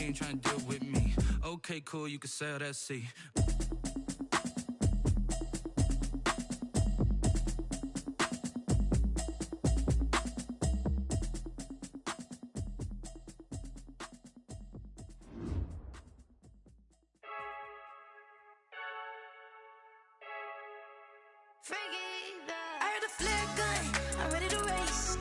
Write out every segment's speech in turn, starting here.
she ain't trying to deal with me. Okay, cool, you can sail that sea. I heard a flare gun, I'm ready to race.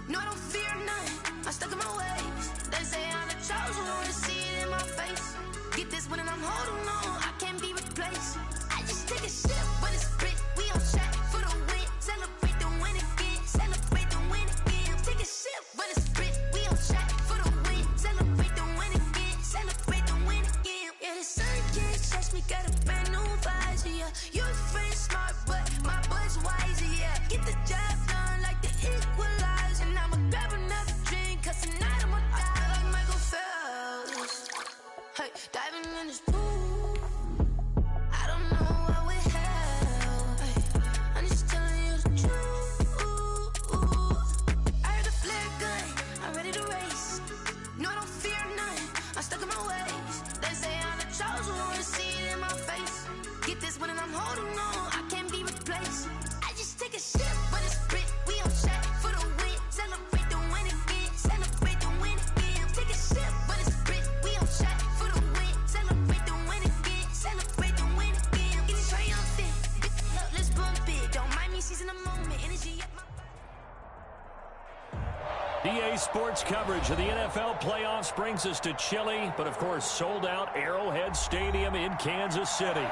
No, I don't fear none, I'm stuck in my ways. They say I'm the chosen one, see it in my face. Get this one and I'm holding on, I can't be replaced. I just take a sip, but it's split, we on track for the win. Celebrate the win again, celebrate the win again. Take a sip, but it's split, we on track for the win. Celebrate the win again, celebrate the win again. Yeah, the sun can't touch me, got a brand new visor, yeah. Your friend smart, but my boy's wiser, yeah. Get the job done like the equalizer. And I'ma grab another drink, cause tonight I'ma die like Michael Phelps. Hey, diving in this pool, I don't know what would help. Hey, I'm just telling you the truth. I heard a flare gun, I'm ready to race. No, I don't fear none, I'm stuck in my ways. They say I'm the chosen one, see it in my face. Get this one and I'm holding on, I can't be replaced. I just take a sip, but it's split, we on track for the win. Celebrate the win again, celebrate the win again. Take a sip, but it's split, we on track for the win. Celebrate the win again, celebrate the win again. Get it triumphant, look, let's bump it. Don't mind me seizing the moment, energy at my... EA Sports coverage of the NFL playoffs brings us to chilly, but of course sold out Arrowhead Stadium in Kansas City.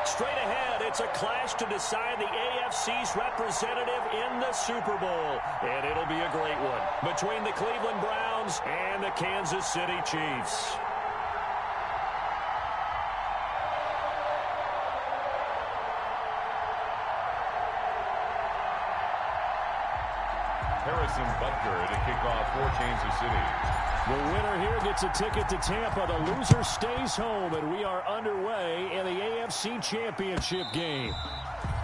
Straight ahead, it's a clash to decide the AFC's representative in the Super Bowl. And it'll be a great one between the Cleveland Browns and the Kansas City Chiefs. Harrison Butker to kick off for Kansas City. The winner here gets a ticket to Tampa. The loser stays home, and we are underway in the AFC Championship game.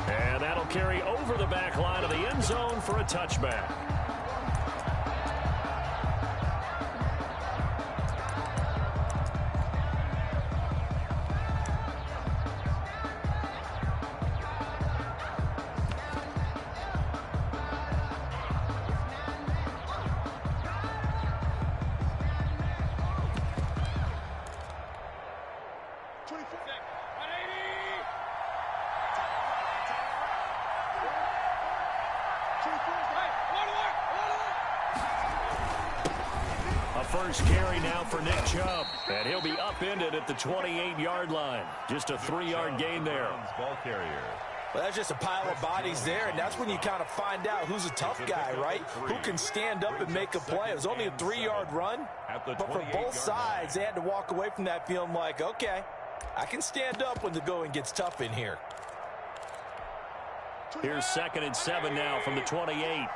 And that'll carry over the back line of the end zone for a touchback. First carry now for Nick Chubb, and he'll be upended at the 28-yard line. Just a 3-yard gain there. Ball carrier. Well, that's just a pile of bodies there, and that's when you kind of find out who's a tough guy, right? Who can stand up and make a play. It was only a 3-yard run, but for both sides, they had to walk away from that feeling like, okay, I can stand up when the going gets tough in here. Here's 2nd and 7 now from the 28.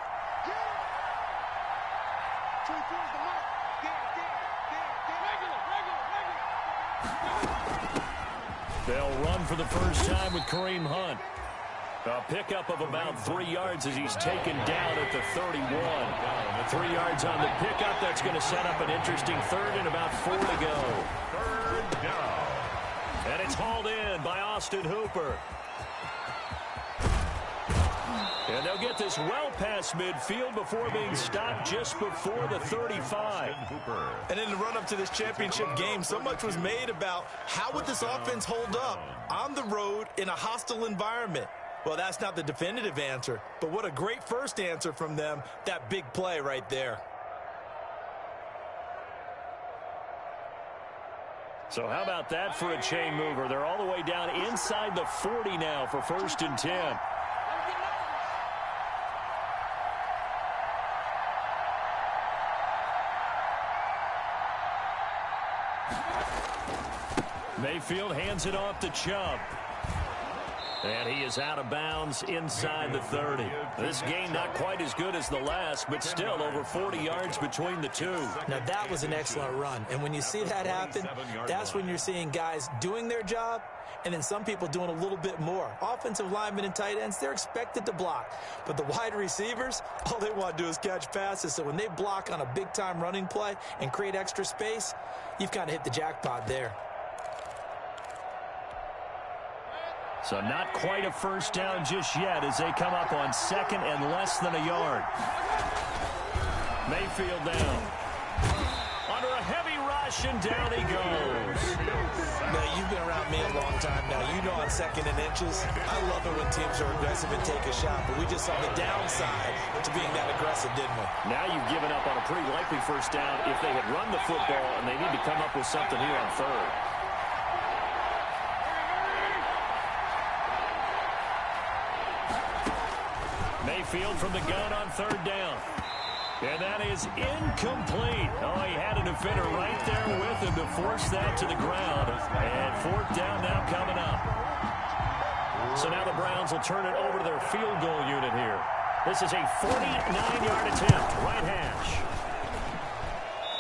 They'll run for the first time with Kareem Hunt. A pickup of about 3 yards as he's taken down at the 31. 3 yards on the pickup. That's going to set up an interesting third and about 4 to go. Third down. And it's hauled in by Austin Hooper. And they'll get this well past midfield before being stopped just before the 35. And in the run-up to this championship game, so much was made about how would this offense hold up on the road in a hostile environment. Well, that's not the definitive answer, but what a great first answer from them, that big play right there. So how about that for a chain mover? They're all the way down inside the 40 now for 1st and 10. Mayfield hands it off to Chubb. And he is out of bounds inside the 30. This game not quite as good as the last, but still over 40 yards between the two. Now, that was an excellent run. And when you see that happen, that's when you're seeing guys doing their job and then some people doing a little bit more. Offensive linemen and tight ends, they're expected to block. But the wide receivers, all they want to do is catch passes. So when they block on a big-time running play and create extra space, you've kind of hit the jackpot there. So not quite a first down just yet as they come up on second and less than a yard. Mayfield down. Under a heavy rush, and down he goes. Now, you've been around me a long time now. You know on second and inches, I love it when teams are aggressive and take a shot. But we just saw the downside to being that aggressive, didn't we? Now you've given up on a pretty likely first down if they had run the football, and they need to come up with something here on third. Mayfield from the gun on third down. And that is incomplete. Oh, he had a defender right there with him to force that to the ground. And fourth down now coming up. So now the Browns will turn it over to their field goal unit here. This is a 49-yard attempt, right hash.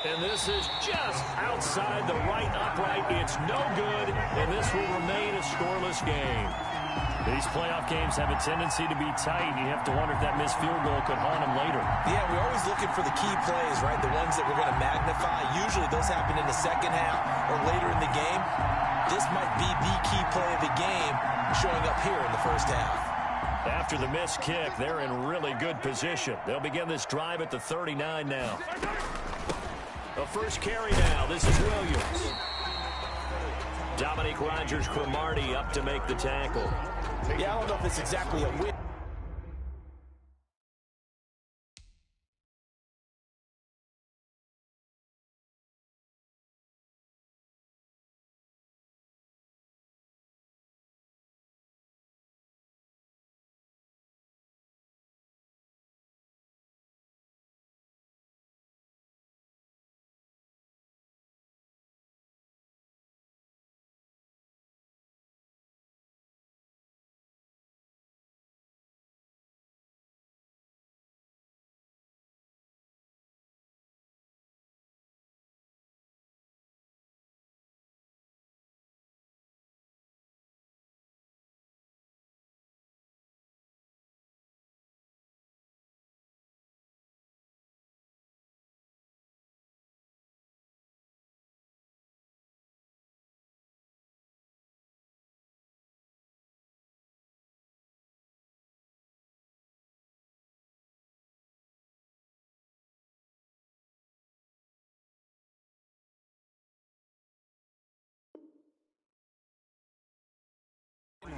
And this is just outside the right upright. It's no good, and this will remain a scoreless game. These playoff games have a tendency to be tight. You have to wonder if that missed field goal could haunt them later. Yeah, we're always looking for the key plays, right? The ones that we're going to magnify. Usually those happen in the second half or later in the game. This might be the key play of the game showing up here in the first half. After the missed kick, they're in really good position. They'll begin this drive at the 39 now. The first carry now. This is Williams. Dominique Rodgers-Cromartie up to make the tackle. Yeah, I don't know if it's exactly a win.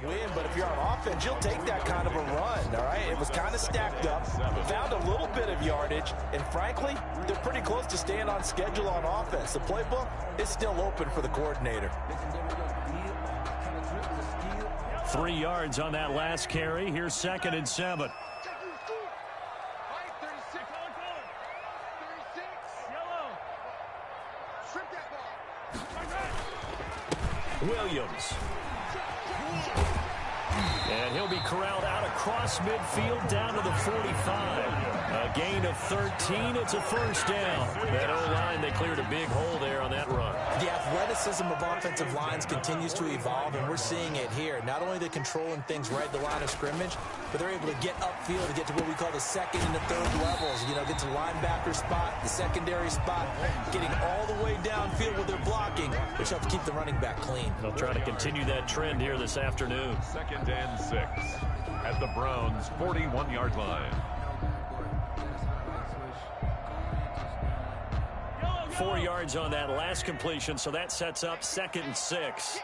Win, but if you're on offense, you'll take that kind of a run, all right? It was kind of stacked up, found a little bit of yardage, and frankly, they're pretty close to staying on schedule on offense. The playbook is still open for the coordinator. 3 yards on that last carry. Here's second and 7. Williams. And he'll be corralled out across midfield down to the 45. A gain of 13. It's a first down. That O-line, they cleared a big hole there on that run. The athleticism of offensive lines continues to evolve, and we're seeing it here. Not only they're controlling things right at the line of scrimmage, but they're able to get upfield to get to what we call the second and the third levels. You know, get to the linebacker spot, the secondary spot, getting all the way downfield with their blocking, which helps keep the running back clean. They'll try to continue that trend here this afternoon. 2nd and 6 at the Browns' 41-yard line. 4 yards on that last completion, so that sets up 2nd and 6.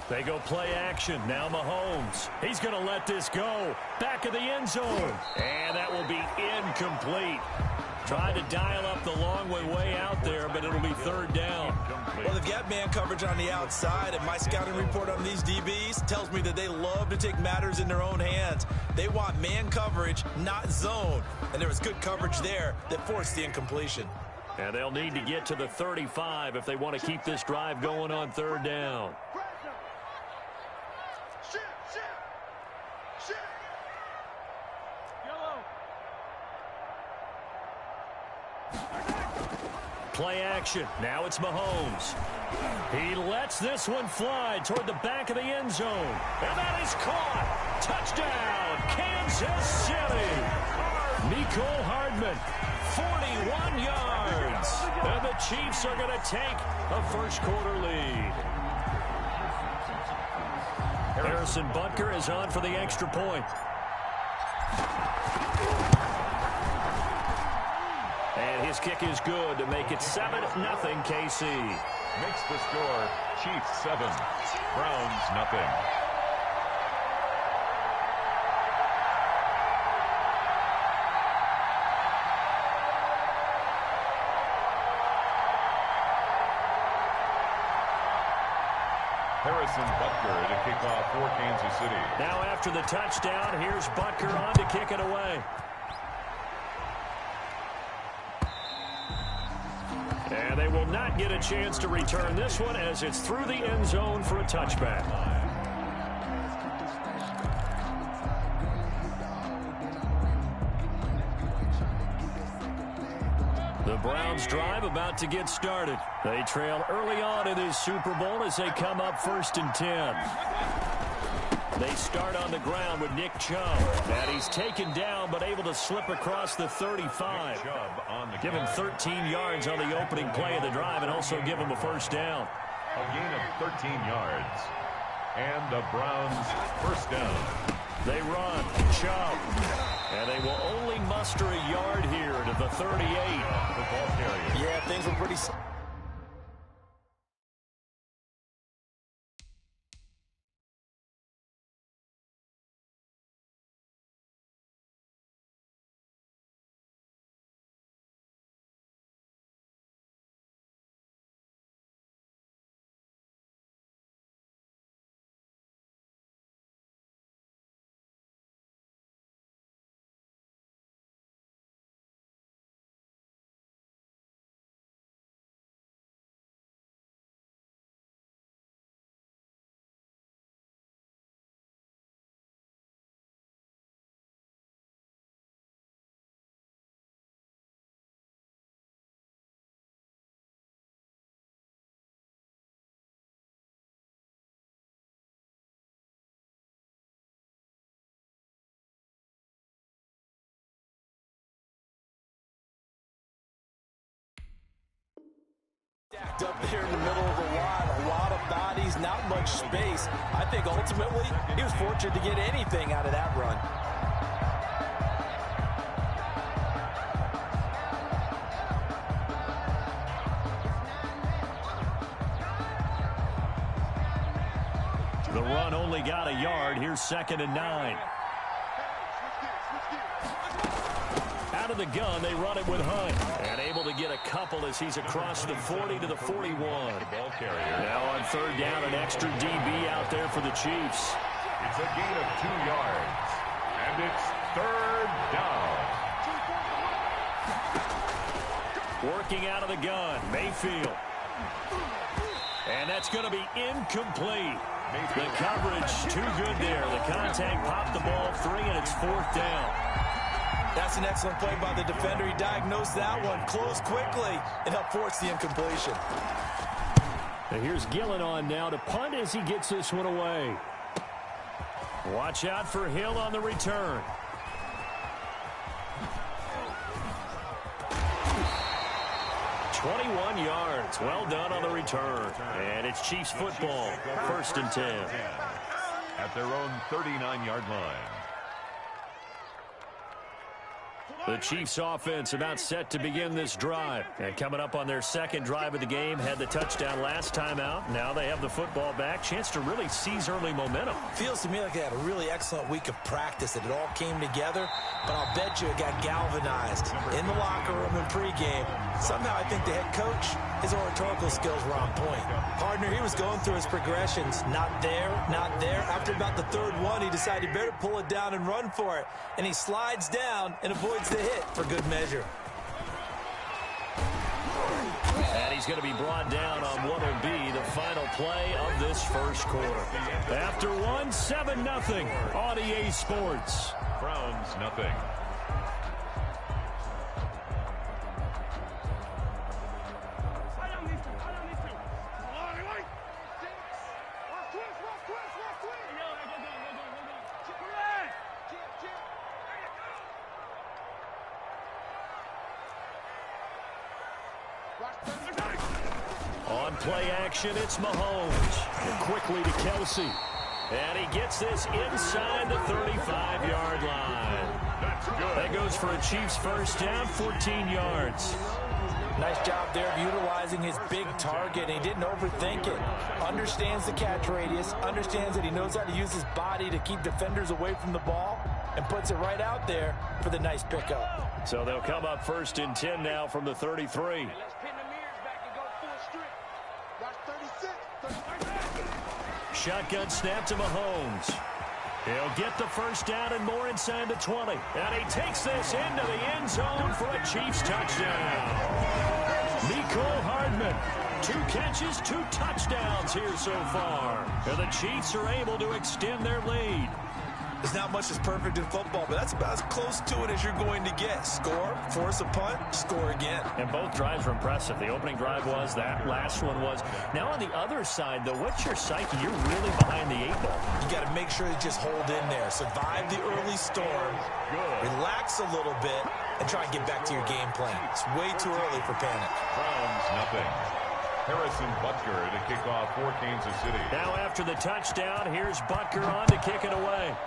They go play action. Now Mahomes. He's going to let this go. Back of the end zone. And that will be incomplete. Tried to dial up the long way out there, but it'll be third down. Well, they've got man coverage on the outside, and my scouting report on these DBs tells me that they love to take matters in their own hands. They want man coverage, not zone. And there was good coverage there that forced the incompletion. And they'll need to get to the 35 if they want to keep this drive going on third down. Play action. Now it's Mahomes. He lets this one fly toward the back of the end zone. And that is caught. Touchdown, Kansas City. Mecole Hardman, 41 yards. And the Chiefs are going to take a first-quarter lead. Harrison Butker is on for the extra point. And his kick is good to make it 7-0 KC. Makes the score Chiefs 7, Browns nothing. Harrison Butker to kick off for Kansas City. Now after the touchdown, here's Butker on to kick it away. And they will not get a chance to return this one as it's through the end zone for a touchback. The Browns drive about to get started. They trail early on in this Super Bowl as they come up 1st and 10. They start on the ground with Nick Chubb. And he's taken down but able to slip across the 35. Give him 13 yards on the opening play of the drive and also give him a first down. A gain of 13 yards. And the Browns first down. They run. Chubb. And they will only muster a yard here to the 38. The ball carrier. Yeah, things were pretty... Stacked up there in the middle of the line, a lot of bodies, not much space. I think ultimately he was fortunate to get anything out of that run. The run only got a yard. Here's 2nd and 9. Out of the gun, they run it with Hunt. And able to get a couple as he's across the 40 to the 41. Ball carrier. Now on 3rd down, an extra DB out there for the Chiefs. It's a gain of 2 yards. And it's 3rd down. Working out of the gun, Mayfield. And that's going to be incomplete. The coverage too good there. The contact popped the ball 3, and it's 4th down. That's an excellent play by the defender. He diagnosed that one, closed quickly, and helped force the incompletion. And here's Gillen on now to punt as he gets this one away. Watch out for Hill on the return. "21 yards. Well done on the return. And it's Chiefs football. 1st and 10. At their own 39-yard line. The Chiefs offense about set to begin this drive. And coming up on their second drive of the game, had the touchdown last time out. Now they have the football back. Chance to really seize early momentum. Feels to me like they had a really excellent week of practice, that it all came together. But I'll bet you it got galvanized in the locker room in pregame. Somehow I think the head coach, his oratorical skills were on point. Partner, he was going through his progressions. Not there, not there. After about the third one, he decided he better pull it down and run for it. And he slides down and avoids the hit for good measure. And he's going to be brought down on what will be the final play of this first quarter. After one, 7-0 on EA Sports. Browns nothing. On play action, it's Mahomes. And quickly to Kelsey. And he gets this inside the 35-yard line. That's good. That goes for a Chiefs first down, 14 yards. Nice job there of utilizing his big target. He didn't overthink it. Understands the catch radius. Understands that he knows how to use his body to keep defenders away from the ball. And puts it right out there for the nice pickup. So they'll come up first and 10 now from the 33. Shotgun snap to Mahomes. He'll get the first down and more inside the 20. And he takes this into the end zone for a Chiefs touchdown. Mecole Hardman. 2 catches, 2 touchdowns here so far. And the Chiefs are able to extend their lead. There's not much that's perfect in football, but that's about as close to it as you're going to get. Score, force a punt, score again. And both drives were impressive. The opening drive was, that last one was. Now on the other side, though, what's your psyche? You're really behind the 8 ball. You got to make sure you just hold in there. Survive the early storm. Relax a little bit and try and get back to your game plan. It's way too early for panic. Browns nothing. Harrison Butker to kick off for Kansas City. Now after the touchdown, here's Butker on to kick it away.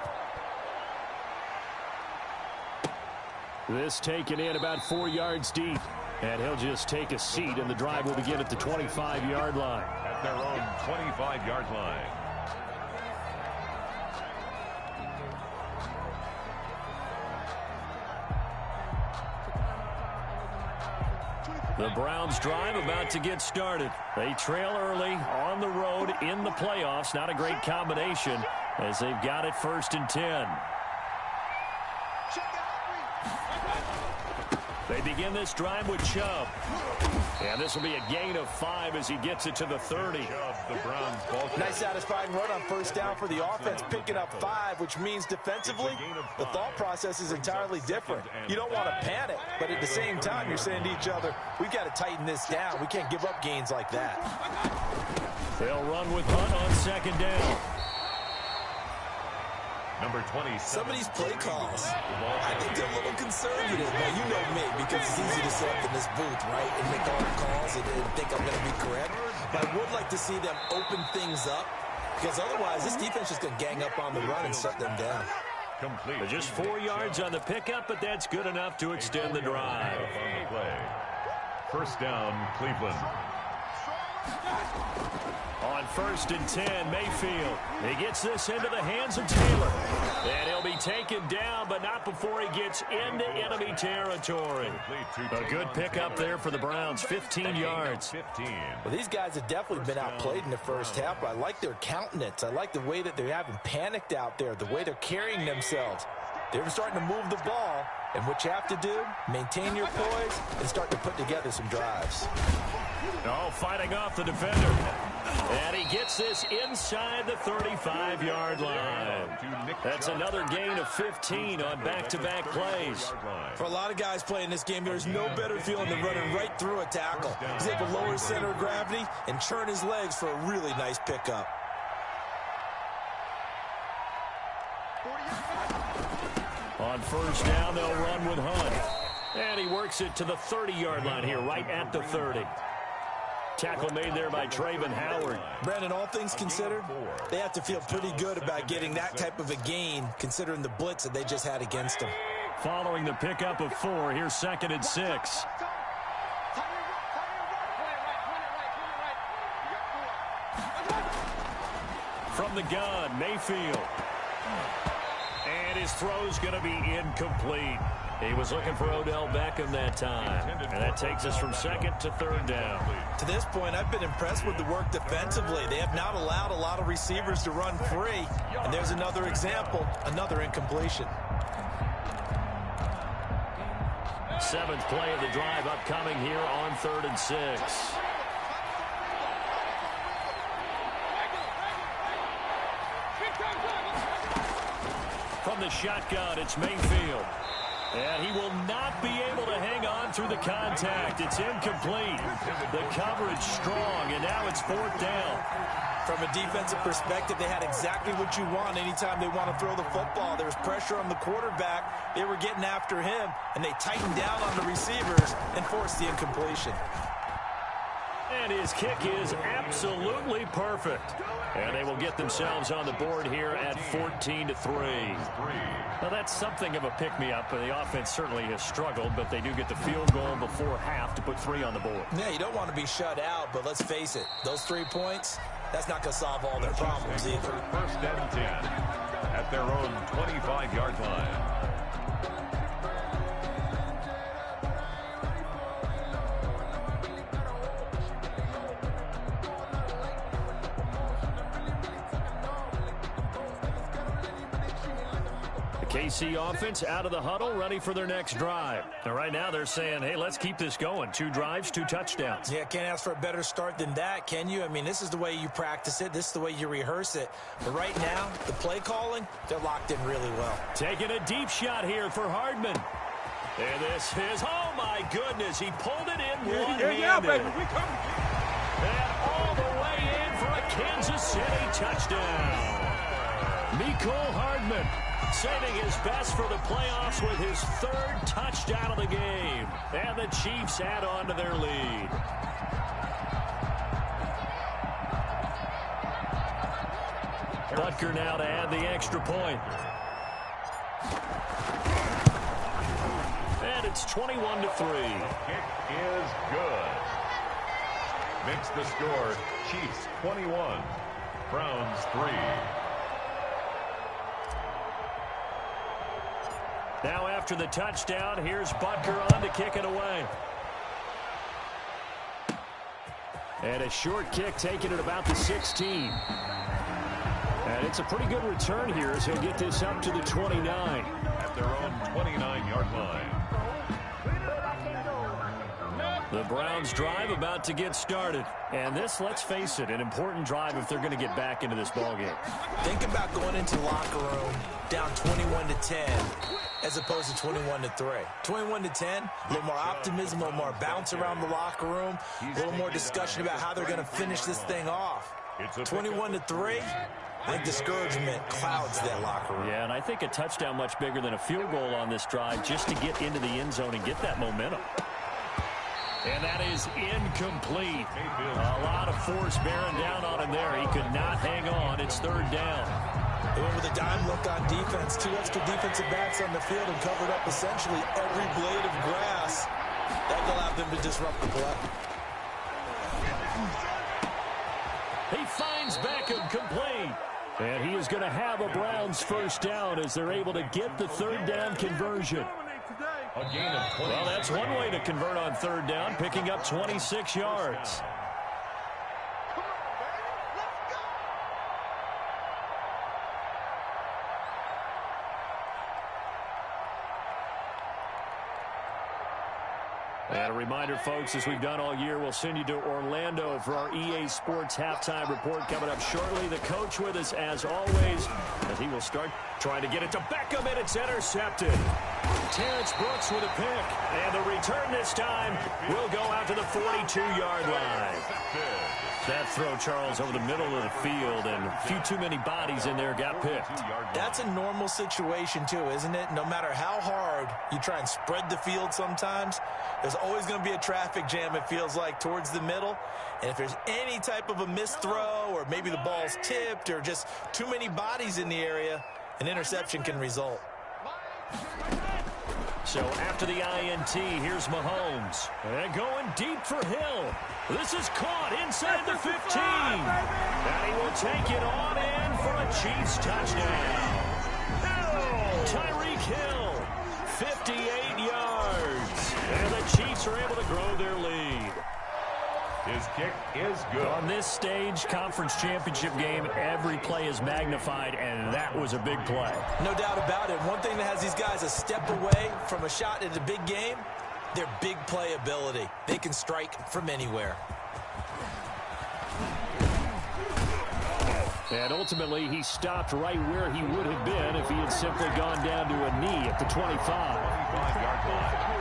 This taken in about 4 yards deep. And he'll just take a seat, and the drive will begin at the 25-yard line. At their own 25-yard line. The Browns drive about to get started. They trail early on the road in the playoffs. Not a great combination as they've got it first and 10. They begin this drive with Chubb. And this will be a gain of 5 as he gets it to the 30. The Browns ball. Nice satisfying run on first down for the offense, picking up 5, which means defensively, the thought process is entirely different. You don't want to panic, but at the same time, you're saying to each other, we've got to tighten this down. We can't give up gains like that. They'll run with Hunt on second down. Number 20. Some of these play calls, I think they're a little conservative. Now, you know me, because it's easy to sit up in this booth, right, and make all the calls and think I'm going to be correct. But I would like to see them open things up, because otherwise this defense is going to gang up on the run and shut them down. Complete. Just 4 yards on the pickup, but that's good enough to extend the drive. On the play. First down, Cleveland. On first and 10, Mayfield. He gets this into the hands of Taylor. And he'll be taken down, but not before he gets into enemy territory. A good pickup there for the Browns, 15 yards. Well, these guys have definitely been outplayed in the first half, but I like their countenance. I like the way that they haven't panicked out there, the way they're carrying themselves. They're starting to move the ball, and what you have to do, maintain your poise and start to put together some drives. Oh, fighting off the defender. And he gets this inside the 35-yard line. That's another gain of 15 on back-to-back plays. For a lot of guys playing this game, there's no better feeling than running right through a tackle. He's able to lower his center of gravity and churn his legs for a really nice pickup. On first down, they'll run with Hunt. And he works it to the 30-yard line here, right at the 30. Tackle made there by Trayvon Howard. Brandon, all things considered, they have to feel pretty good about getting that type of a gain, considering the blitz that they just had against them. following the pickup of 4. Here's 2nd and 6. From the gun, Mayfield. And his throw's going to be incomplete. He was looking for Odell Beckham that time. And that takes us from 2nd to 3rd down. To this point, I've been impressed with the work defensively. They have not allowed a lot of receivers to run free. And there's another example, another incompletion. 7th play of the drive upcoming here on 3rd and 6. From the shotgun, it's Mayfield. And he will not be able to hang on through the contact. It's incomplete. The coverage strong, and now it's 4th down. From a defensive perspective, they had exactly what you want anytime they want to throw the football. There was pressure on the quarterback. They were getting after him, and they tightened down on the receivers and forced the incompletion. And his kick is absolutely perfect. And they will get themselves on the board here at 14-3. Now, that's something of a pick-me-up. The offense certainly has struggled, but they do get the field goal before half to put 3 on the board. Yeah, you don't want to be shut out, but let's face it, those 3 points, that's not going to solve all their problems either. 1st and 10 at their own 25-yard line. KC offense out of the huddle, ready for their next drive. Now, right now they're saying, hey, let's keep this going. 2 drives, 2 touchdowns. Yeah, can't ask for a better start than that, can you? I mean, this is the way you practice it. This is the way you rehearse it. But right now, the play calling, they're locked in really well. Taking a deep shot here for Hardman. And this is, oh, my goodness, he pulled it in one-handed. Yeah, baby, we coming. And all the way in for a Kansas City touchdown. Mecole Hardman saving his best for the playoffs with his 3rd touchdown of the game. And the Chiefs add on to their lead. Butker now to add the extra point. And it's 21-3. Kick is good. Makes the score Chiefs 21, Browns 3. Now after the touchdown, here's Butker on to kick it away. And a short kick taken at about the 16. And it's a pretty good return here as he'll get this up to the 29. At their own 29-yard line. The Browns drive about to get started. And this, let's face it, an important drive if they're going to get back into this ballgame. Think about going into the locker room down 21-10 as opposed to 21-3. 21-10, a little more optimism, a little more bounce around the locker room, a little more discussion about how they're going to finish this thing off. 21-3, I think discouragement clouds that locker room. Yeah, and I think a touchdown much bigger than a field goal on this drive just to get into the end zone and get that momentum. And that is incomplete. A lot of force bearing down on him there. He could not hang on. It's 3rd down. They went with a dime look on defense. 2 extra defensive backs on the field and covered up essentially every blade of grass. That allowed them to disrupt the play. He finds Beckham complete. And he is going to have a Browns 1st down as they're able to get the 3rd down conversion. A gain of 20. Well, that's one way to convert on 3rd down, picking up 26 yards. And a reminder, folks, as we've done all year, we'll send you to Orlando for our EA Sports halftime report coming up shortly. The coach with us, as always, as he will start trying to get it to Beckham, and it's intercepted. Terrence Brooks with a pick, and the return this time will go out to the 42-yard line. That throw, Charles, over the middle of the field, and a few too many bodies in there got picked. That's a normal situation, too, isn't it? No matter how hard you try and spread the field sometimes, there's always going to be a traffic jam, it feels like, towards the middle. And if there's any type of a missed throw, or maybe the ball's tipped, or just too many bodies in the area, an interception can result. So after the INT, here's Mahomes. And going deep for Hill. This is caught inside the 15. And he will take it on in for a Chiefs touchdown. Tyreek Hill, 58 yards. And the Chiefs are able to grow their lead. His kick is good. On this stage, conference championship game, every play is magnified, and that was a big play. No doubt about it. One thing that has these guys a step away from a shot at a big game, their big play ability. They can strike from anywhere. And ultimately, he stopped right where he would have been if he had simply gone down to a knee at the 25. 25-yard line.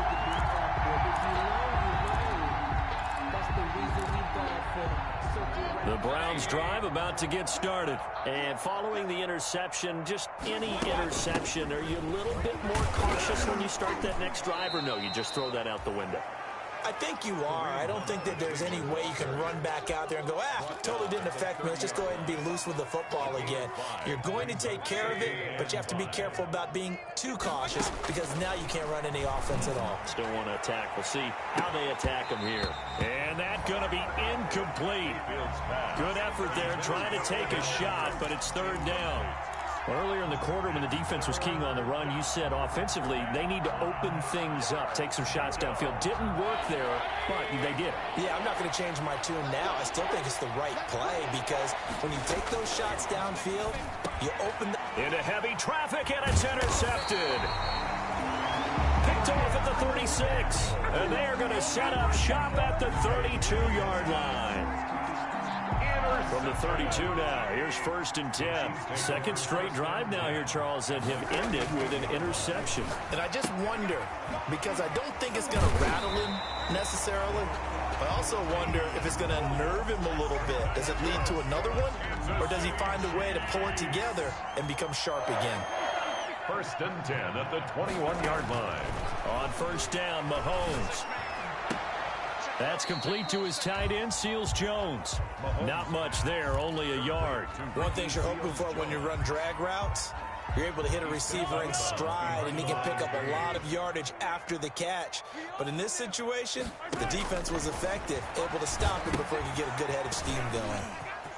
The Browns drive about to get started. And following the interception, just any interception, are you a little bit more cautious when you start that next drive, or no, you just throw that out the window? I think you are. I don't think that there's any way you can run back out there and go, totally didn't affect me. Let's just go ahead and be loose with the football again. You're going to take care of it, but you have to be careful about being too cautious because now you can't run any offense at all. Still want to attack. We'll see how they attack him here. And that's going to be incomplete. Good effort there trying to take a shot, but it's third down. Earlier in the quarter when the defense was keying on the run, you said offensively they need to open things up, take some shots downfield. Didn't work there, but they did. Yeah, I'm not going to change my tune now. I still think it's the right play because when you take those shots downfield, you open the... Into heavy traffic, and it's intercepted. Picked off at the 36, and they are going to set up shop at the 32-yard line. From the 32 now, here's 1st and 10. Second straight drive now here, Charles, that have ended with an interception. And I just wonder, because I don't think it's going to rattle him necessarily, I also wonder if it's going to nerve him a little bit. Does it lead to another one, or does he find a way to pull it together and become sharp again? 1st and 10 at the 21-yard line. On 1st down, Mahomes. That's complete to his tight end, Seals Jones. Not much there, only a yard. One thing you're hoping for when you run drag routes, you're able to hit a receiver in stride, and he can pick up a lot of yardage after the catch. But in this situation, the defense was effective, able to stop him before he could get a good head of steam going.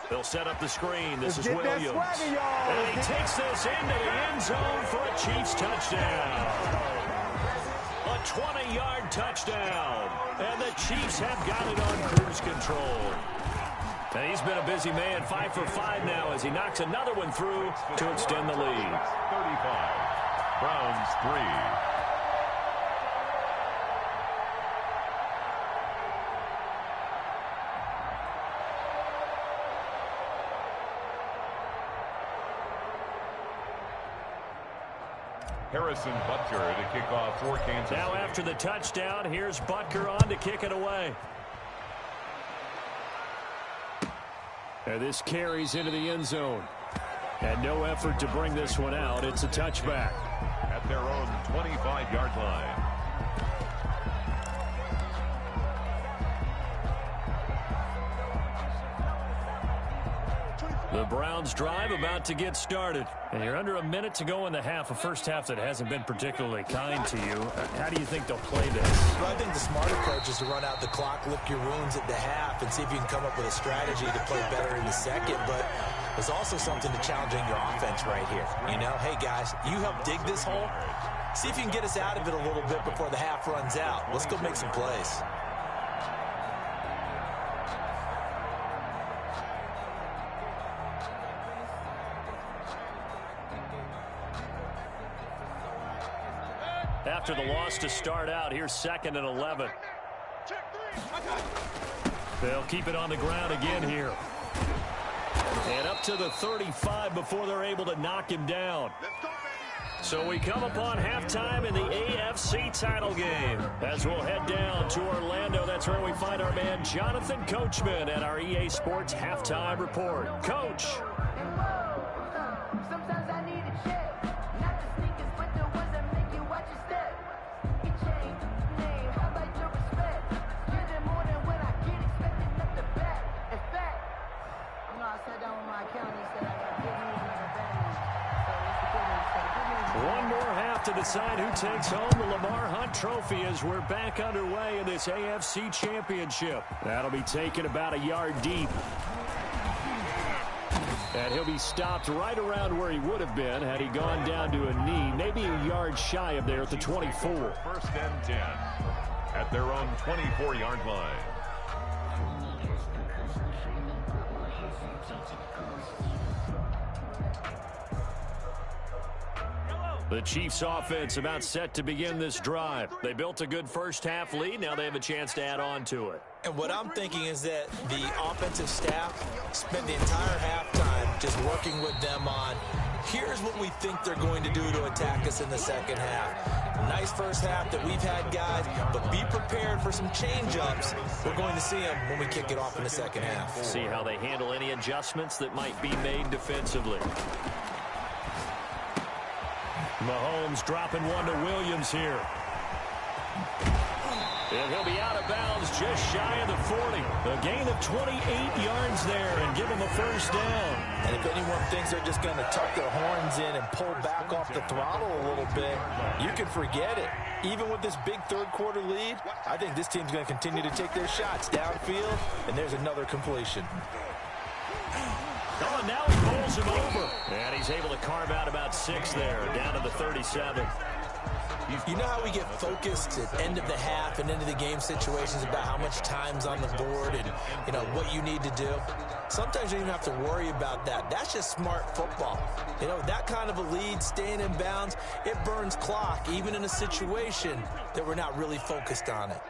They'll set up the screen. This is Williams. And he takes this into the end zone for a Chiefs touchdown. A 20-yard touchdown. And the Chiefs have got it on cruise control. And he's been a busy man, 5 for 5 now as he knocks another one through to extend the lead. 35. Browns 3. Harrison Butker to kick off for Kansas Now City. after the touchdown, here's Butker on to kick it away. And this carries into the end zone. And no effort to bring this one out. It's a touchback. At their own 25-yard line. The Browns drive about to get started. And you're under a minute to go in the half, a first half that hasn't been particularly kind to you. How do you think they'll play this? Well, I think the smart approach is to run out the clock, lick your wounds at the half, and see if you can come up with a strategy to play better in the second. But there's also something to challenging your offense right here. You know, hey, guys, you help dig this hole. See if you can get us out of it a little bit before the half runs out. Let's go make some plays. After the loss to start out, here's 2nd and 11. They'll keep it on the ground again here. And up to the 35 before they're able to knock him down. So we come upon halftime in the AFC title game. As we'll head down to Orlando, that's where we find our man Jonathan Coachman at our EA Sports Halftime Report. Coach. One more half shot to decide who takes home the Lamar Hunt Trophy as we're back underway in this AFC Championship. That'll be taken about a yard deep. And he'll be stopped right around where he would have been had he gone down to a knee, maybe a yard shy of there at the 24. First and 10 at their own 24-yard line. The Chiefs offense about set to begin this drive. They built a good first-half lead. Now they have a chance to add on to it. And what I'm thinking is that the offensive staff spent the entire halftime just working with them on, here's what we think they're going to do to attack us in the second half. Nice first half that we've had, guys, but be prepared for some change-ups. We're going to see them when we kick it off in the second half. See how they handle any adjustments that might be made defensively. Mahomes dropping one to Williams here. And he'll be out of bounds just shy of the 40. A gain of 28 yards there and give him a first down. And if anyone thinks they're just going to tuck their horns in and pull back off the throttle a little bit, you can forget it. Even with this big third-quarter lead, I think this team's going to continue to take their shots downfield, and there's another completion. Oh, and now he pulls him over. And he's able to carve out about 6 there, down to the 37. You know how we get focused at end of the half and into the game situations about how much time's on the board and, you know, what you need to do? Sometimes you don't even have to worry about that. That's just smart football. You know, that kind of a lead, staying in bounds, it burns clock, even in a situation that we're not really focused on it.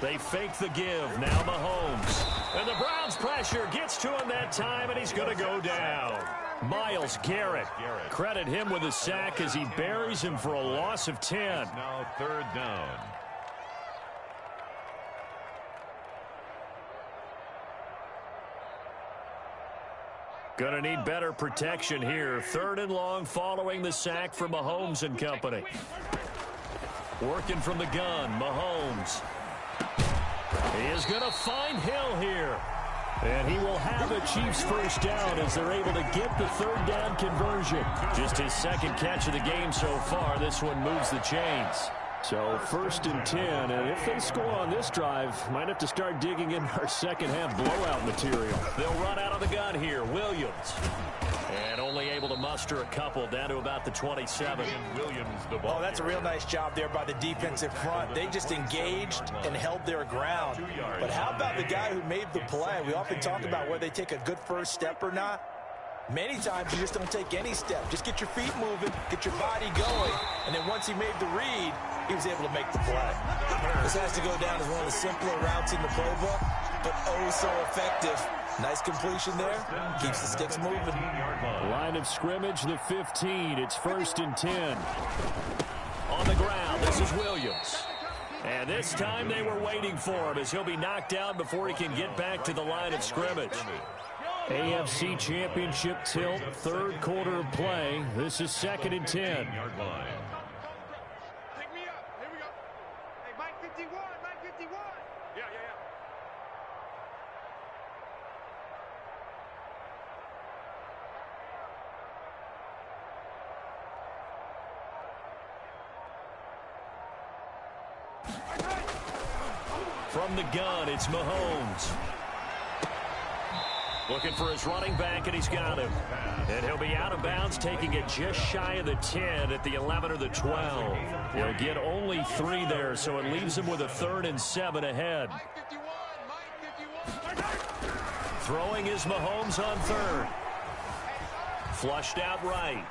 They fake the give. Now Mahomes. And the Browns pressure gets to him that time, and he's going to go down. Myles Garrett. Credit him with a sack as he buries him for a loss of 10. Now third down. Gonna need better protection here. Third and long following the sack for Mahomes and company. Working from the gun, Mahomes. He is going to find Hill here. And he will have a Chiefs first down as they're able to get the third down conversion. Just his second catch of the game so far. This one moves the chains. So first and 10, and if they score on this drive, might have to start digging in our second half blowout material. They'll run out of the gun here. Williams. And only able to muster a couple down to about the 27. Williams, the ball. Oh, that's a real nice job there by the defensive front. They just engaged and held their ground. But how about the guy who made the play? We often talk about whether they take a good first step or not. Many times you just don't take any step. Just get your feet moving, get your body going, and then once he made the read, he was able to make the play. This has to go down as one of the simpler routes in the playbook, but oh so effective. Nice completion there. Keeps the sticks moving. Line of scrimmage, the 15. It's first and 10. On the ground, this is Williams. And this time they were waiting for him as he'll be knocked down before he can get back to the line of scrimmage. AFC Championship tilt, third quarter of play. This is second and 10. From the gun, it's Mahomes. Looking for his running back, and he's got him. And he'll be out of bounds, taking it just shy of the 10 at the 11 or the 12. He'll get only 3 there, so it leaves him with a 3rd and 7 ahead. Throwing is Mahomes on 3rd. Flushed out right.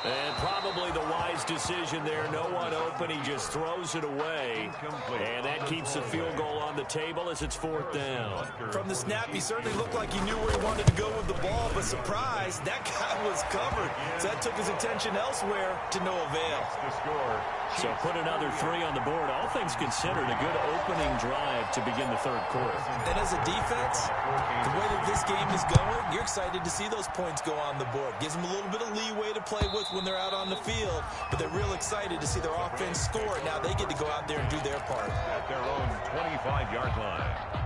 And probably the wise decision there. No one open. He just throws it away. And that keeps the field goal on the table as it's 4th down. From the snap, he certainly looked like he knew where he wanted to go with the ball, but surprise, that guy was covered. So that took his attention elsewhere to no avail. To score So put another 3 on the board. All things considered, a good opening drive to begin the third quarter. And as a defense, the way that this game is going, you're excited to see those points go on the board. Gives them a little bit of leeway to play with when they're out on the field, but they're real excited to see their offense score. Now they get to go out there and do their part. At their own 25-yard line.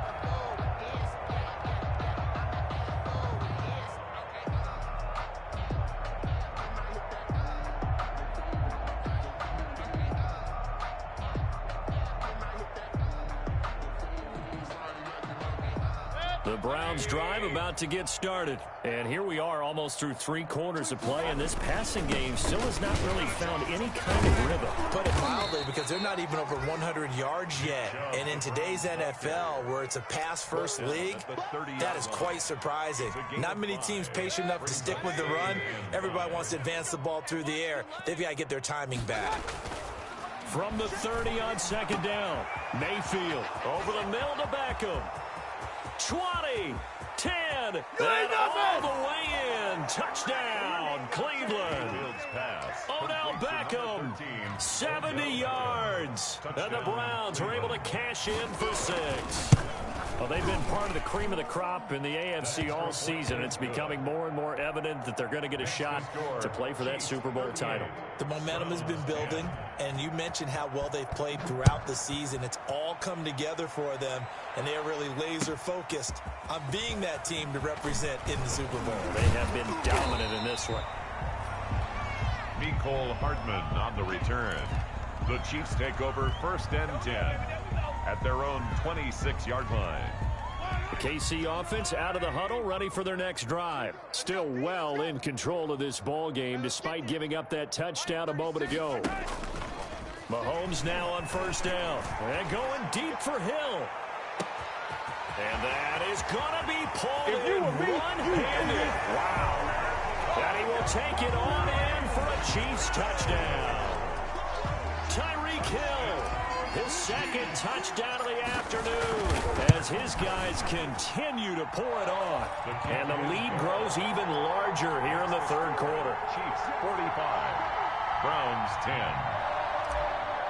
The Browns drive about to get started. And here we are almost through 3 quarters of play, and this passing game still has not really found any kind of rhythm. Put it mildly, because they're not even over 100 yards yet. And in today's NFL, where it's a pass-first league, that is quite surprising. Not many teams patient enough to stick with the run. Everybody wants to advance the ball through the air. They've got to get their timing back. From the 30 on second down, Mayfield over the middle to Beckham. 20, 10, and all the way in. Touchdown, Cleveland. Odell Beckham, 70 yards. And the Browns are able to cash in for 6. Well, they've been part of the cream of the crop in the AFC all season. It's becoming more and more evident that they're going to get a shot to play for that Super Bowl title. The momentum has been building, and you mentioned how well they've played throughout the season. It's all come together for them, and they are really laser-focused on being that team to represent in the Super Bowl. They have been dominant in this one. Mecole Hardman on the return. The Chiefs take over 1st and 10 at their own 26-yard line. The KC offense out of the huddle, ready for their next drive. Still well in control of this ball game, despite giving up that touchdown a moment ago. Mahomes now on 1st down. And going deep for Hill. And that is going to be pulled in one-handed. Wow. And he will take it on in for a Chiefs touchdown. Tyreek Hill, his 2nd touchdown of the afternoon, as his guys continue to pour it on. And the lead grows even larger here in the 3rd quarter. Chiefs 45, Browns 10.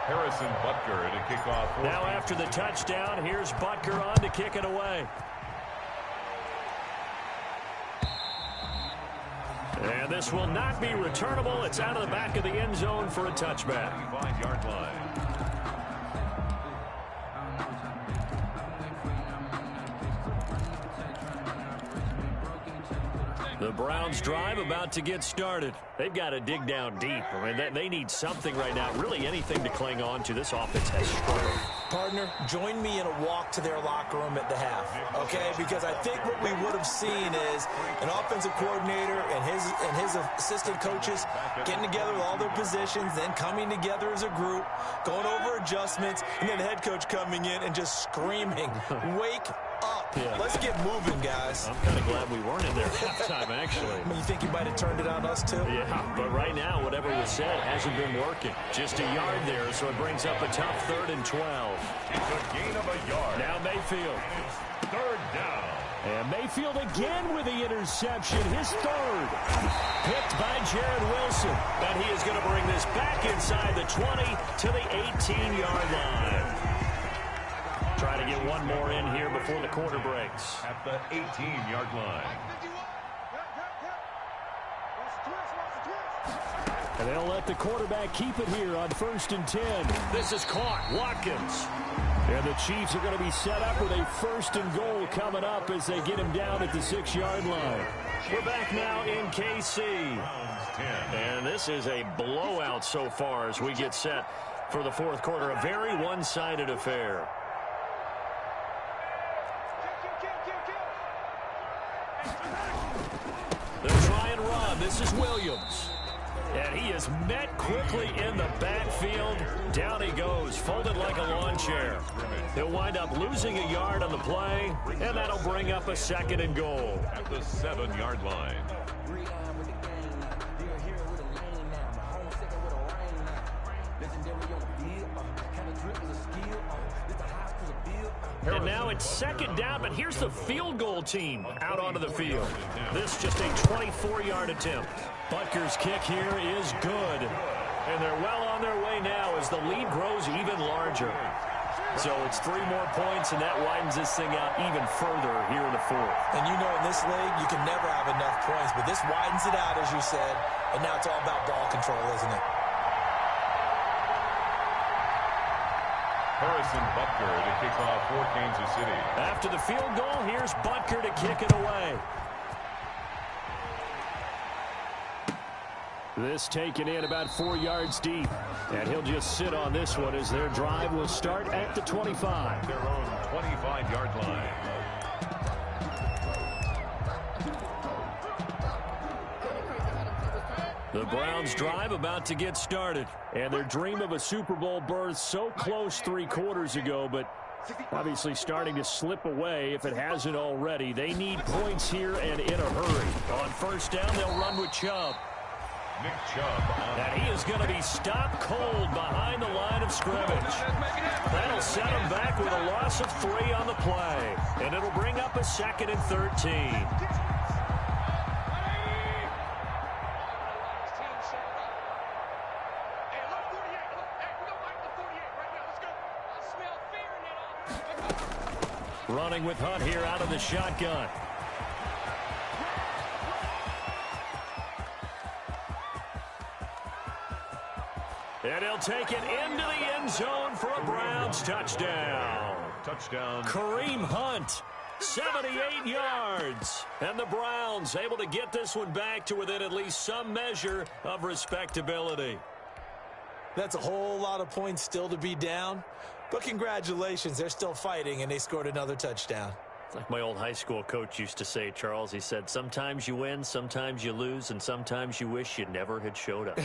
Harrison Butker to kick off. Now after the touchdown, here's Butker on to kick it away. And this will not be returnable. It's out of the back of the end zone for a touchback. 5-yard line. The Browns drive about to get started. They've got to dig down deep. I mean, they need something right now, really anything to cling on to. This offense has struggled. Partner, join me in a walk to their locker room at the half, okay? Because I think what we would have seen is an offensive coordinator and his assistant coaches getting together with all their positions, then coming together as a group, going over adjustments, and then the head coach coming in and just screaming, "Wake up. Yeah. Let's get moving, guys." I'm kind of glad we weren't in there at halftime, actually. I mean, you think you might have turned it on us, too? Yeah, but right now, whatever was said hasn't been working. Just a yard there, so it brings up a tough 3rd and 12. It's a gain of a yard. Now Mayfield. 3rd down. And Mayfield again with the interception, his 3rd. Picked by Jared Wilson. And he is going to bring this back inside the 20 to the 18-yard line. Try to get one more in here before the quarter breaks. At the 18-yard line. And they'll let the quarterback keep it here on 1st and 10. This is caught. Watkins. And the Chiefs are going to be set up with a 1st and goal coming up as they get him down at the 6-yard line. We're back now in KC. And this is a blowout so far as we get set for the 4th quarter. A very one-sided affair. They'll try and run. This is Williams. And he is met quickly in the backfield. Down he goes, folded like a lawn chair. He'll wind up losing a yard on the play, and that'll bring up a 2nd and goal. At the 7-yard line. And now it's 2nd down, but here's the field goal team out onto the field. This just a 24-yard attempt. Butker's kick here is good. And they're well on their way now as the lead grows even larger. So it's 3 more points, and that widens this thing out even further here in the fourth. And you know in this league, you can never have enough points, but this widens it out, as you said, and now it's all about ball control, isn't it? Harrison Butker to kick off for Kansas City. After the field goal, here's Butker to kick it away. This taken in about 4 yards deep. And he'll just sit on this one as their drive will start at the 25. Their own 25-yard line. The Browns' drive about to get started. And their dream of a Super Bowl berth so close 3 quarters ago, but obviously starting to slip away if it hasn't already. They need points here and in a hurry. On first down, they'll run with Chubb. Nick Chubb. And he is going to be stopped cold behind the line of scrimmage. That'll set him back with a loss of 3 on the play. And it'll bring up a 2nd and 13. Running with Hunt here out of the shotgun. And he'll take it into the end zone for a Browns touchdown. Touchdown. Kareem Hunt, 78 yards. And the Browns able to get this one back to within at least some measure of respectability. That's a whole lot of points still to be down. But congratulations, they're still fighting, and they scored another touchdown. It's like my old high school coach used to say, Charles. He said, sometimes you win, sometimes you lose, and sometimes you wish you never had showed up.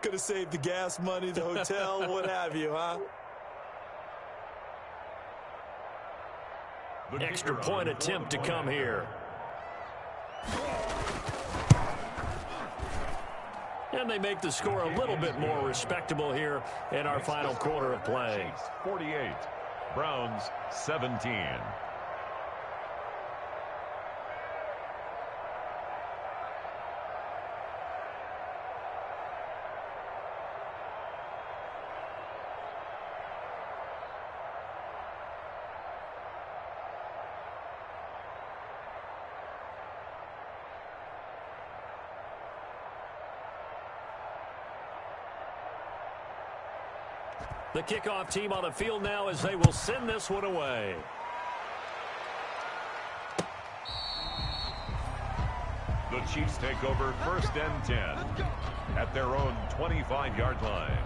Could have saved the gas money, the hotel, what have you, huh? Extra point attempt to come here. And they make the score a little bit more respectable here in our final quarter of play. 48, Browns 17. The kickoff team on the field now as they will send this one away. The Chiefs take over 1st and 10 at their own 25-yard line.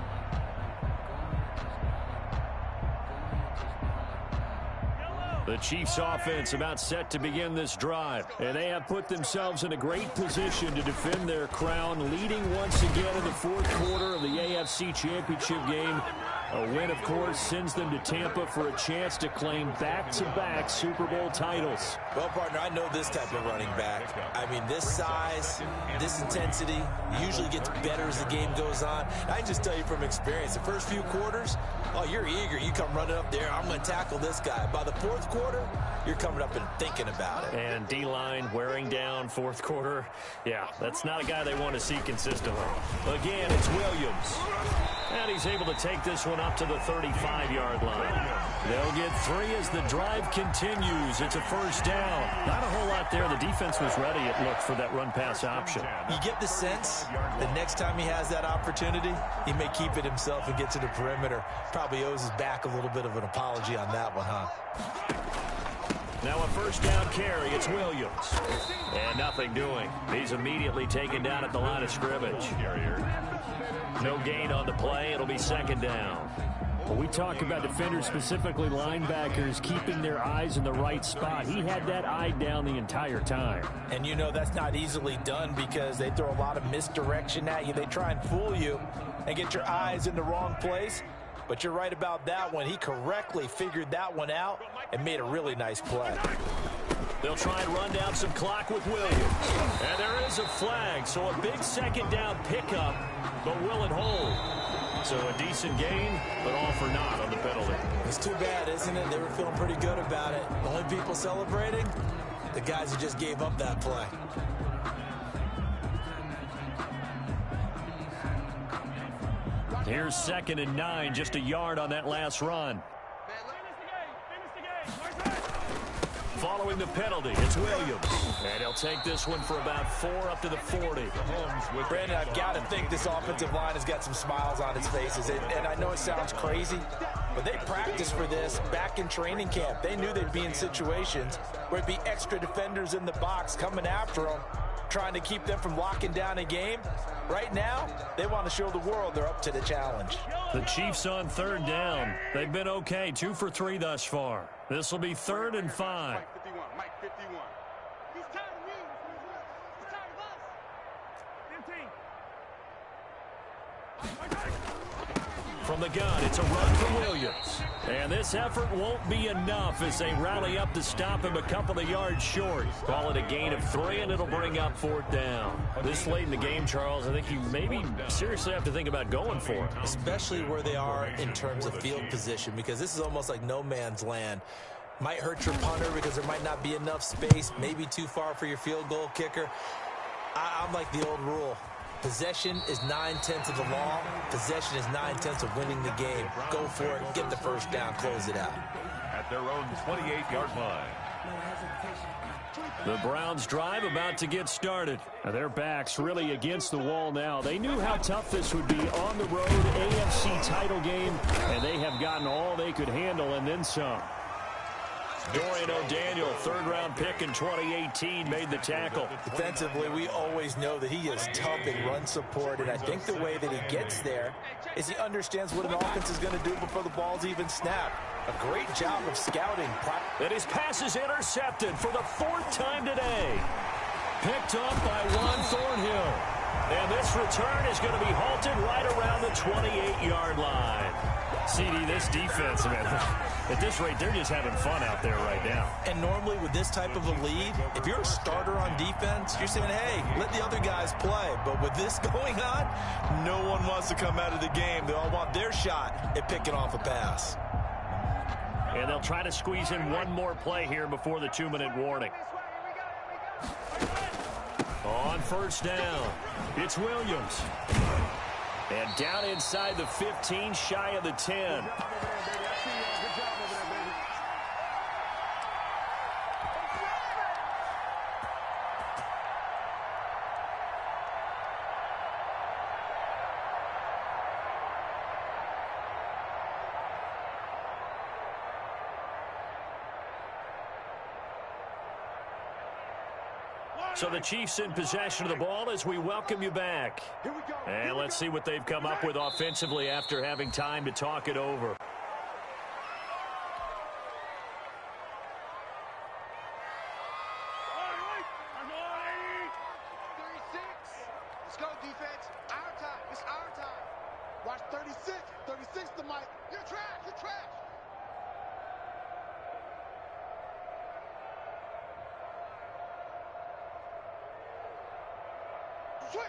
The Chiefs offense about set to begin this drive, and they have put themselves in a great position to defend their crown, leading once again in the 4th quarter of the AFC Championship game. A win, of course, sends them to Tampa for a chance to claim back-to-back Super Bowl titles. Well, partner, I know this type of running back. I mean, this size, this intensity usually gets better as the game goes on. I can just tell you from experience, the first few quarters, oh, you're eager. You come running up there, I'm going to tackle this guy. By the 4th quarter, you're coming up and thinking about it. And D-line wearing down 4th quarter. Yeah, that's not a guy they want to see consistently. Again, it's Williams. And he's able to take this one up to the 35-yard line. They'll get 3 as the drive continues. It's a first down. Not a whole lot there. The defense was ready, it looked, for that run-pass option. You get the sense the next time he has that opportunity, he may keep it himself and get to the perimeter. Probably owes his back a little bit of an apology on that one, huh? Now a first down carry. It's Williams. And nothing doing. He's immediately taken down at the line of scrimmage. No gain on the play. It'll be 2nd down. When we talk about defenders, specifically linebackers, keeping their eyes in the right spot, he had that eye down the entire time. And you know that's not easily done because they throw a lot of misdirection at you. They try and fool you and get your eyes in the wrong place. But you're right about that one. He correctly figured that one out and made a really nice play. They'll try and run down some clock with Williams. And there is a flag, so a big 2nd down pickup, but will it hold? So a decent gain, but all for naught on the penalty. It's too bad, isn't it? They were feeling pretty good about it. The only people celebrating, the guys who just gave up that play. Here's 2nd and 9, just a yard on that last run. Following the penalty, it's Williams. And he'll take this one for about 4 up to the 40. Brandon, I've got to think this offensive line has got some smiles on its faces. And I know it sounds crazy, but they practiced for this back in training camp. They knew they'd be in situations where it'd be extra defenders in the box coming after them, trying to keep them from locking down a game. Right now, they want to show the world they're up to the challenge. The Chiefs on 3rd down. They've been okay, 2 for 3 thus far. This will be 3rd and 5. Mike 51. He's tired of me. He's tired of us. 15. From the gun, it's a run for Williams. And this effort won't be enough as they rally up to stop him a couple of yards short. Call it a gain of 3, and it'll bring up 4th down. This late in the game, Charles, I think you maybe seriously have to think about going for it. Especially where they are in terms of field position, because this is almost like no man's land. Might hurt your punter because there might not be enough space, maybe too far for your field goal kicker. I'm like the old rule. Possession is 9/10 of the law. Possession is 9/10 of winning the game. Go for it, get the first down, close it out. At their own 28-yard line. The Browns drive about to get started. Now their backs really against the wall now. They knew how tough this would be on the road, AFC title game, and they have gotten all they could handle and then some. Dorian O'Daniel, 3rd-round pick in 2018, made the tackle. Defensively, we always know that he is tough in run support, and I think the way that he gets there is he understands what an offense is going to do before the ball's even snapped. A great job of scouting. And his pass is intercepted for the 4th time today. Picked up by Juan Thornhill. And this return is going to be halted right around the 28-yard line. CD, this defense, man, at this rate, they're just having fun out there right now. And normally with this type of a lead, if you're a starter on defense, you're saying, hey, let the other guys play. But with this going on, no one wants to come out of the game. They all want their shot at picking off a pass. And they'll try to squeeze in one more play here before the 2-minute warning. On 1st down, it's Williams. And down inside the 15, shy of the 10. So the Chiefs in possession of the ball as we welcome you back. And let's see what they've come up with offensively after having time to talk it over. Let's go, defense. Our time. It's our time. Watch 36. 36 to Mike. You're trash. You're trash. Switch.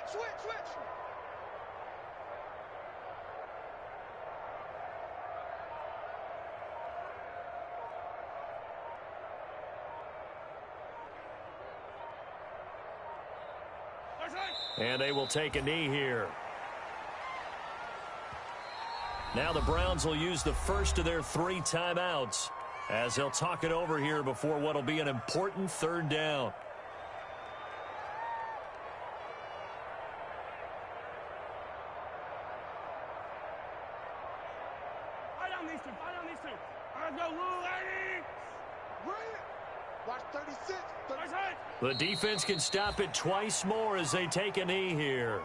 And they will take a knee here. Now the Browns will use the first of their 3 timeouts as they'll talk it over here before what will be an important 3rd down. Fight on these two. Let's go, Lou, ladies. Bring it. Watch 36. 36. The defense can stop it twice more as they take a knee here.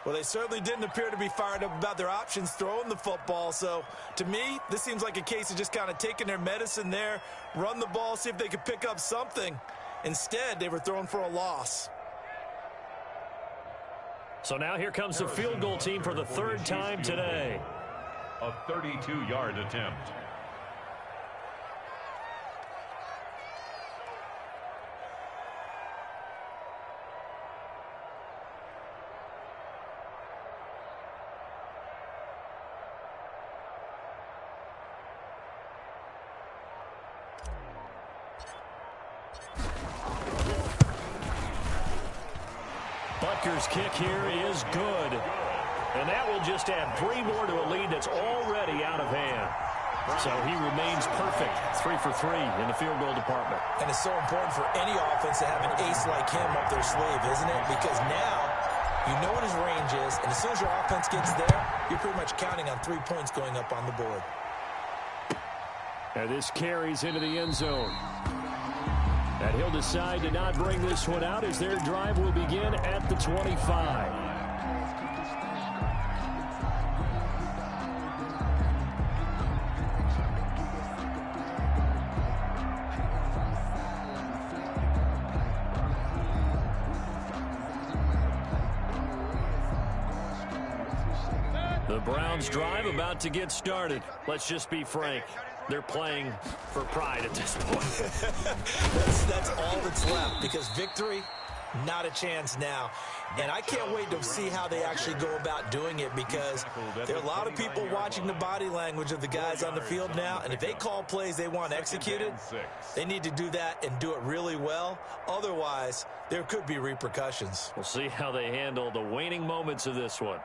Well, they certainly didn't appear to be fired up about their options throwing the football. So, to me, this seems like a case of just kind of taking their medicine there, run the ball, see if they could pick up something. Instead, they were throwing for a loss. So now here comes the field goal team for the 3rd time today. A 32-yard attempt. Butker's kick here is good. And that will just add 3 more to a lead that's already out of hand. So he remains perfect, 3 for 3 in the field goal department. And it's so important for any offense to have an ace like him up their sleeve, isn't it? Because now you know what his range is, and as soon as your offense gets there, you're pretty much counting on 3 points going up on the board. And this carries into the end zone. And he'll decide to not bring this one out as their drive will begin at the 25. The Browns drive about to get started. Let's just be frank. They're playing for pride at this point. That's all that's left, because victory, not a chance now. And I can't wait to see how they actually go about doing it, because there are a lot of people watching the body language of the guys on the field now, and if they call plays they want executed, they need to do that and do it really well. Otherwise, there could be repercussions. We'll see how they handle the waning moments of this one.